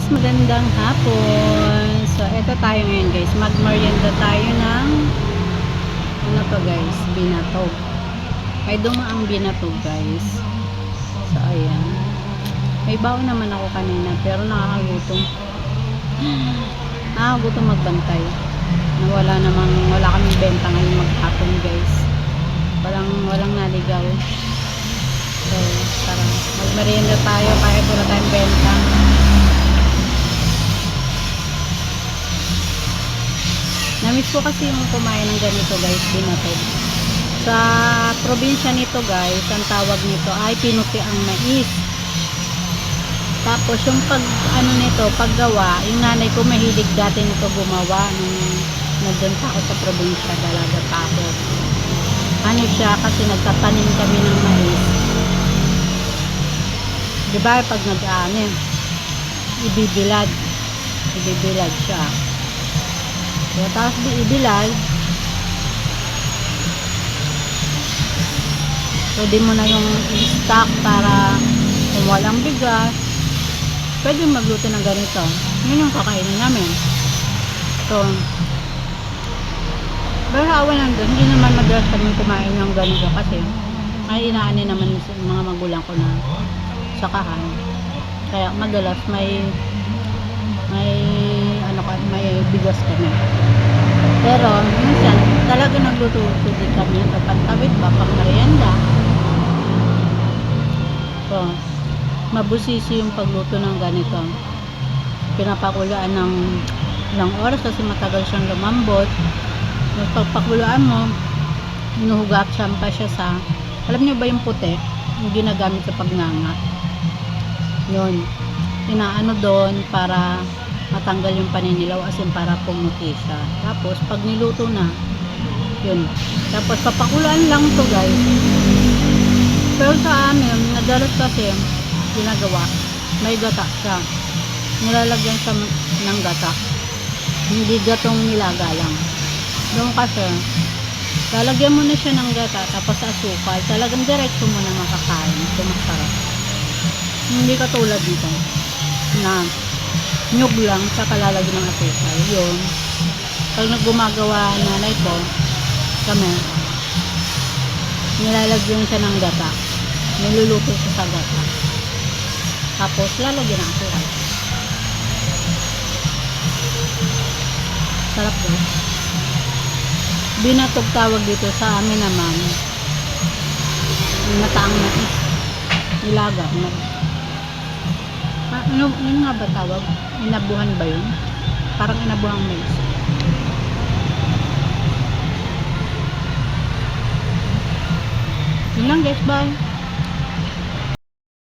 guys, magandang hapon. So, eto tayo ngayon guys. Magmerienda tayo ng ano to guys, binatog. May dumaang binatog guys. So, ayan. May baon naman ako kanina pero nakakagutom. Nakakagutom magbantay. Wala kaming benta ngayon maghapon guys. Walang naligaw. So, tara. Magmerienda tayo kahit wala tayong benta. Namiss ko kasi yung kumain ng ganito guys, binatog. Sa probinsya nito guys, ang tawag nito ay pinuti ang mais. Tapos yung paggawa, yung nanay ko mahilig dati nito gumawa nung nandun pa ako sa probinsya, dalaga pa ako. Ano siya, kasi nagtatanim kami ng mais. Diba pag ibibilad siya. So, tapos ibilad, pwede mo na yung i-stock para kung walang bigas, pwede magluto ng ganito. Yun yung kakainin namin. So, pero awan nandun, hindi naman madalas kami kumain ng ganito kasi may inaani naman yung mga magulang ko na sakahan. Kaya madalas may bigas kami. Pero minsan talaga nagluto din kami sa pantawid ba pang merienda. So, mabusisi yung pagluto ng ganito. Pinapakuluan ng ilang oras kasi matagal siyang lumambot. Pagpakuluan mo, hinuhugatan pa siya sa, alam niyo ba yung puti? Yung ginagamit sa pagnganga. Yun. Inaano doon para matanggal yung paninilaw, as in para pumuti siya. Tapos pag niluto na, yun. Tapos papakuluan lang to guys. Pero sa amin, nadalas kasi ginagawa, may gata siya. Nilalagyan siya ng gata. Hindi gatong nilaga lang. Doon kasi, lalagyan mo na siya ng gata, tapos asukal, talagang diretso mo na makakain. Ito masarap. Hindi katulad dito na nyug lang sa kalalagyan ng asukal. Yun. Pag naggumagawa nanay ko, kami, nilalagyan siya ng gata. Niluluto siya sa gata. Tapos lalagyan ng asukal. Sarap doon. Binatog tawag dito, sa amin naman mataang mais, nilaga ano nga ba tawag? Inabuhan ba yun? Parang inabuhang mais. Yun lang guys, bye.